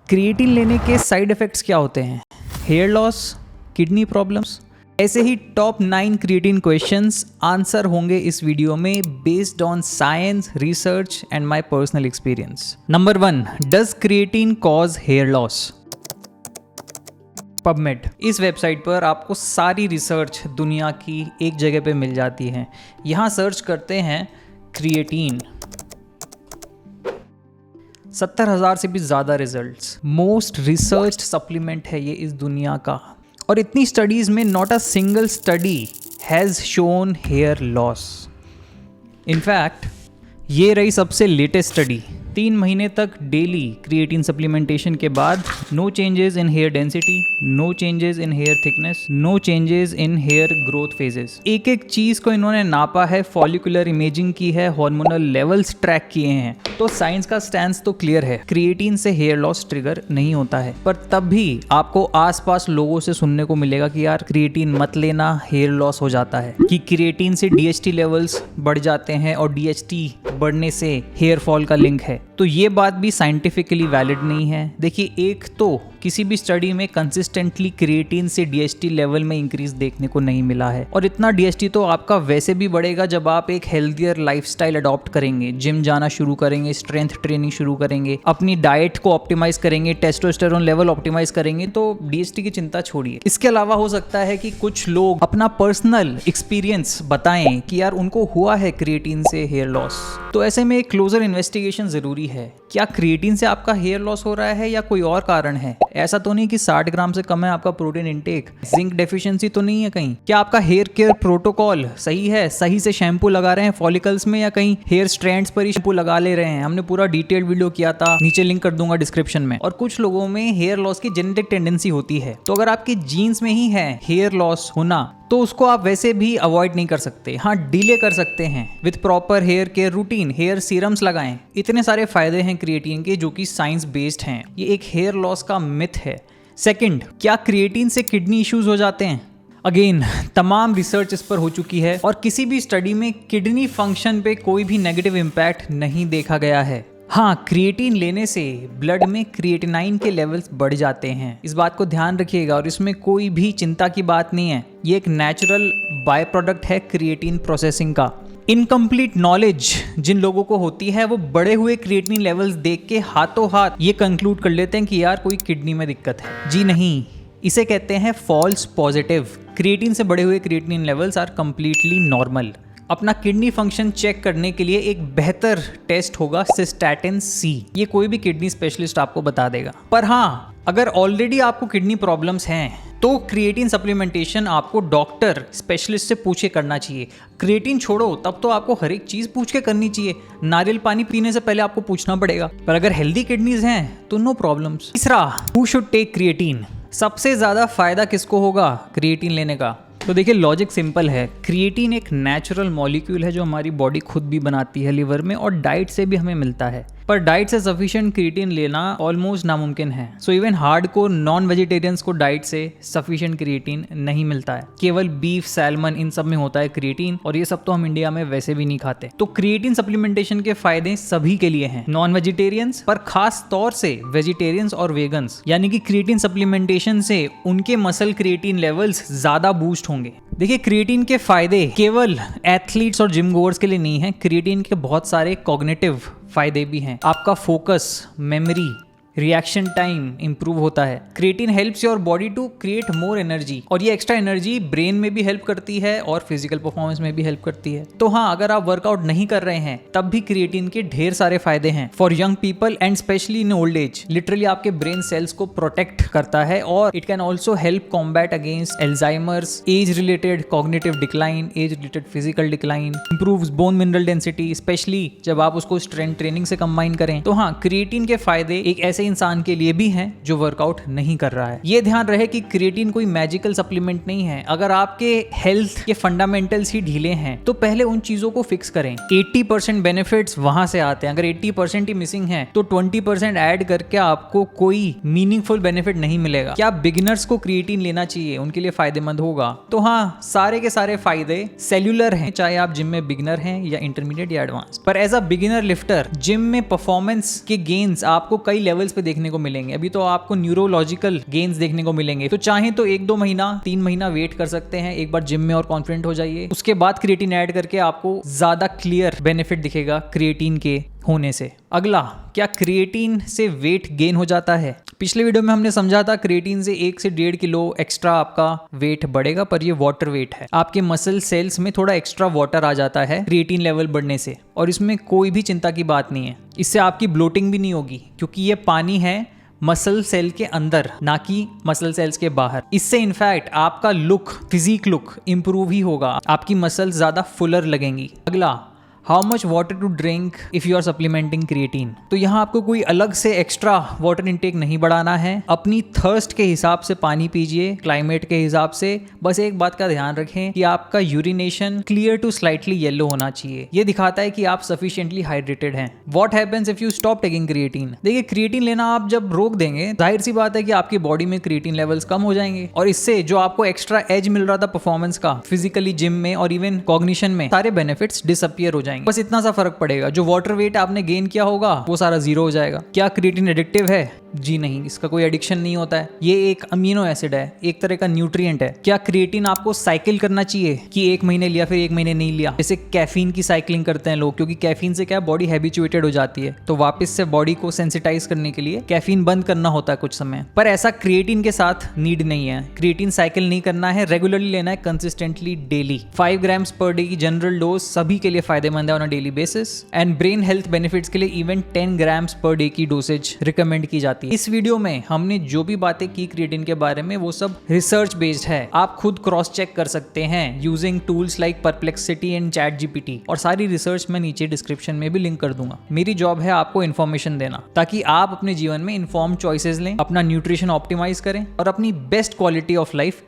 Creatine लेने के side effects क्या होते हैं? हेयर लॉस, किडनी प्रॉब्लम्स, ऐसे ही टॉप 9 क्रिएटिन क्वेश्चंस आंसर होंगे इस वीडियो में based on science, research and my personal experience. Number 1, does creatine cause hair loss? PubMed, इस वेबसाइट पर आपको सारी रिसर्च दुनिया की एक जगह पे मिल जाती है। यहाँ सर्च करते हैं क्रिएटिन, 70,000 से भी ज़्यादा रिजल्ट्स। मोस्ट रिसर्च्ड सप्लीमेंट है ये इस दुनिया का, और इतनी स्टडीज़ में not a single study has shown hair loss. In fact ये रही सबसे लेटेस्ट स्टडी। 3 महीने तक डेली क्रिएटिन सप्लीमेंटेशन के बाद no changes in hair density, no changes in hair thickness, no changes in hair growth phases. एक एक चीज को इन्होंने नापा है, फॉलिकुलर इमेजिंग की है, हार्मोनल लेवल्स ट्रैक किए हैं। तो साइंस का स्टैंस तो क्लियर है, क्रिएटिन से हेयर लॉस ट्रिगर नहीं होता है। पर तब भी आपको आसपास लोगों से सुनने को मिलेगा कि यार क्रिएटिन मत लेना, हेयर लॉस हो जाता है, कि क्रिएटिन से डीएचटी लेवल्स बढ़ जाते हैं और डीएचटी बढ़ने से हेयर फॉल का लिंक है। तो ये बात भी साइंटिफिकली वैलिड नहीं है। देखिए, एक तो किसी भी स्टडी में कंसिस्टेंटली क्रिएटिन से डीएचटी लेवल में इंक्रीज देखने को नहीं मिला है, और इतना डीएचटी तो आपका वैसे भी बढ़ेगा जब आप एक हेल्थियर लाइफस्टाइल अडॉप्ट करेंगे, जिम जाना शुरू करेंगे, स्ट्रेंथ ट्रेनिंग शुरू करेंगे, अपनी डाइट को ऑप्टिमाइज करेंगे, टेस्टोस्टेरोन लेवल ऑप्टिमाइज करेंगे, तो डीएचटी की चिंता छोड़िए। इसके अलावा हो सकता है कि कुछ लोग अपना पर्सनल एक्सपीरियंस बताएं कि यार उनको हुआ है क्रिएटिन से हेयर लॉस। तो ऐसे में एक क्लोजर इन्वेस्टिगेशन जरूरी है। क्या क्रिएटिन से आपका हेयर लॉस हो रहा है या कोई और कारण है? ऐसा तो नहीं कि 60 ग्राम से कम है आपका प्रोटीन इंटेक, जिंक डेफिशिएंसी तो नहीं है कहीं? क्या आपका हेयर केयर प्रोटोकॉल सही है, सही से शैम्पू लगा रहे हैं फॉलिकल्स में, या कहीं हेयर स्ट्रैंड्स पर ही शैम्पू लगा ले रहे हैं? हमने पूरा डिटेल्ड वीडियो किया था, नीचे लिंक कर दूंगा डिस्क्रिप्शन में। और कुछ लोगों में हेयर लॉस की जेनेटिक टेंडेंसी होती है, तो अगर आपकी जीन्स में ही है हेयर लॉस होना, तो उसको आप वैसे भी अवॉइड नहीं कर सकते। हाँ, डिले कर सकते हैं with proper hair care routine, hair serums लगाएं। इतने सारे फायदे हैं क्रिएटिन के जो कि साइंस बेस्ड हैं। ये एक हेयर लॉस का मिथ है। सेकंड, क्या क्रिएटिन से किडनी इश्यूज हो जाते हैं? अगेन, तमाम रिसर्च इस पर हो चुकी है और किसी भी स्टडी में किडनी फंक्शन पे कोई भी नेगेटिव इम्पैक्ट नहीं देखा गया है। हाँ, क्रिएटिन लेने से ब्लड में क्रिएटिनाइन के लेवल्स बढ़ जाते हैं, इस बात को ध्यान रखिएगा, और इसमें कोई भी चिंता की बात नहीं है। ये एक नेचुरल बाय प्रोडक्ट है क्रिएटिन प्रोसेसिंग का। इनकम्प्लीट नॉलेज जिन लोगों को होती है वो बढ़े हुए क्रिएटिनिन लेवल्स देख के हाथों हाथ ये कंक्लूड कर लेते हैं कि यार कोई किडनी में दिक्कत है। जी नहीं, इसे कहते हैं फॉल्स पॉजिटिव। क्रिएटिन से बढ़े हुए creatinine levels are completely normal. अपना किडनी फंक्शन चेक करने के लिए एक बेहतर टेस्ट होगा सिस्टैटिन सी। ये कोई भी किडनी स्पेशलिस्ट आपको बता देगा। पर हाँ, अगर ऑलरेडी आपको किडनी प्रॉब्लम्स हैं तो क्रिएटिन सप्लीमेंटेशन आपको डॉक्टर स्पेशलिस्ट से पूछ के करना चाहिए। क्रिएटिन छोड़ो, तब तो आपको हर एक चीज पूछ के करनी चाहिए। नारियल पानी पीने से पहले आपको पूछना पड़ेगा। पर अगर हेल्दी किडनीज हैं तो नो प्रॉब्लम्स। तीसरा, हु शुड टेक क्रिएटिन? सबसे ज्यादा फायदा किसको होगा क्रिएटिन लेने का? तो देखिए, लॉजिक सिंपल है। क्रिएटिन एक नेचुरल मॉलिक्यूल है जो हमारी बॉडी खुद भी बनाती है लिवर में, और डाइट से भी हमें मिलता है। पर डाइट से सफिशिएंट क्रिएटिन लेना ऑलमोस्ट नामुमकिन है। So even hardcore non vegetarians को डाइट से सफिशिएंट क्रिएटिन नहीं मिलता है। केवल बीफ, सैल्मन, इन सब में होता है क्रिएटिन, और ये सब तो हम इंडिया में वैसे भी नहीं खाते। तो क्रिएटिन सप्लीमेंटेशन के फायदे सभी के लिए हैं, नॉन वेजिटेरियंस पर खास तौर से वेजिटेरियंस और वेगन्स। यानी कि क्रिएटिन सप्लीमेंटेशन से उनके मसल क्रिएटिन लेवल्स ज्यादा बूस्ट होंगे। देखिए, क्रिएटिन के फायदे केवल एथलीट्स और जिम गोअर्स के लिए नहीं है। क्रिएटिन के बहुत सारे कॉग्निटिव फायदे भी हैं। आपका focus, memory, reaction time improve होता है। Creatine helps your body to create more energy, और ये एक्स्ट्रा एनर्जी ब्रेन में भी हेल्प करती है और फिजिकल परफॉर्मेंस में भी हेल्प करती है। तो हाँ, अगर आप वर्कआउट नहीं कर रहे हैं तब भी क्रिएटिन के ढेर सारे फायदे हैं for young people and specially in old age. Literally आपके ब्रेन सेल्स को प्रोटेक्ट करता है, और it can also help combat against Alzheimer's, age related cognitive decline, age related physical decline, improves bone mineral density, specially जब आप उसको strength training से combine करें। तो हाँ, क्रिएटिन के फायदे एक ऐसे इंसान के लिए भी हैं जो वर्कआउट नहीं कर रहा है। ये ध्यान रहे कि क्रिएटिन कोई मैजिकल सप्लीमेंट नहीं है। अगर आपके हेल्थ के फंडामेंटल्स ही ढीले हैं तो पहले उन चीजों को फिक्स करें। 80% बेनिफिट्स वहां से आते हैं। अगर 80% ही मिसिंग है तो 20% ऐड करके आपको कोई मीनिंगफुल बेनिफिट नहीं मिलेगा। क्या बिगिनर्स को क्रिएटिन लेना चाहिए? उनके लिए फायदेमंद होगा। तो हाँ, सारे के सारे फायदे सेल्यूलर हैं, चाहे आप जिम में बिगिनर हैं या इंटरमीडिएट या एडवांस। पर as a beginner lifter gym में परफॉर्मेंस के गेन्स आपको कई लेवल्स पे देखने को मिलेंगे, अभी तो आपको न्यूरोलॉजिकल गेन्स देखने को मिलेंगे। तो चाहे तो 1-2 महीना 3 महीना वेट कर सकते हैं, एक बार जिम में और कॉन्फिडेंट हो जाइए, उसके बाद क्रिएटिन ऐड करके आपको ज्यादा क्लियर बेनिफिट दिखेगा क्रिएटिन के होने से। अगला, क्या क्रिएटिन से वेट गेन हो जाता है? पिछले वीडियो में हमने समझा था क्रिएटिन से 1 से 1.5 किलो एक्स्ट्रा आपका वेट बढ़ेगा, पर ये वाटर वेट है। आपके मसल सेल्स में थोड़ा एक्स्ट्रा वाटर आ जाता है क्रिएटिन लेवल बढ़ने से, और इसमें कोई भी चिंता की बात नहीं है। इससे आपकी ब्लोटिंग भी नहीं होगी, क्योंकि ये पानी है मसल सेल के अंदर, ना कि मसल सेल्स के बाहर। इससे इनफैक्ट आपका लुक, फिजिक लुक इंप्रूव ही होगा, आपकी मसल ज्यादा फुलर लगेंगी। अगला, how much water to drink if you are supplementing creatine? तो यहाँ आपको कोई अलग से एक्स्ट्रा वाटर इनटेक नहीं बढ़ाना है, अपनी थर्स्ट के हिसाब से पानी पीजिए, क्लाइमेट के हिसाब से। बस एक बात का ध्यान रखें कि आपका urination clear to slightly yellow होना चाहिए, ये दिखाता है कि आप सफिशिएंटली हाइड्रेटेड हैं। What happens if you stop taking creatine? देखिए, क्रिएटिन लेना आप जब रोक देंगे, जाहिर सी बात है कि आपकी बॉडी में क्रिएटिन लेवल्स कम हो जाएंगे, और इससे जो आपको एक्स्ट्रा एज मिल रहा था परफॉर्मेंस का, फिजिकली जिम में और इवन कॉग्निशन में, सारे बेनिफिट्स डिसअपियर हो जाएंगे। बस इतना सा फर्क पड़ेगा, जो वाटर वेट आपने गेन किया होगा वो सारा जीरो हो जाएगा। क्या क्रिएटिन एडिक्टिव है? जी नहीं, इसका कोई एडिक्शन नहीं होता है। ये एक अमीनो एसिड है, एक तरह का न्यूट्रिएंट है। क्या क्रिएटिन आपको साइकिल करना चाहिए कि 1 महीने लिया फिर 1 महीने नहीं लिया, जैसे कैफीन की साइकिलिंग करते हैं लोग? क्योंकि कैफीन से क्या है, बॉडी हैबिचुएटेड हो जाती है, तो वापस से बॉडी को सेंसिटाइज करने के लिए कैफीन बंद करना होता है कुछ समय। पर ऐसा क्रिएटिन के साथ नीड नहीं है। क्रिएटिन साइकिल नहीं करना है, रेगुलरली लेना है, consistently daily. 5 grams per day की जनरल डोज सभी के लिए फायदेमंद है on a daily basis, and brain health benefits के लिए इवन 10 ग्राम्स पर डे की डोसेज रिकमेंड की जाती है। इस वीडियो में हमने जो भी बातें की क्रिएटिन के बारे में, वो सब रिसर्च बेस्ड है। आप खुद क्रॉस चेक कर सकते हैं using tools like perplexity and ChatGPT, और सारी रिसर्च मैं नीचे डिस्क्रिप्शन में भी लिंक कर दूंगा। मेरी जॉब है आपको इन्फॉर्मेशन देना, ताकि आप अपने जीवन में इन्फॉर्म चॉइसेस लें, अपना न्यूट्रिशन ऑप्टिमाइज करें और अपनी बेस्ट क्वालिटी ऑफ लाइफ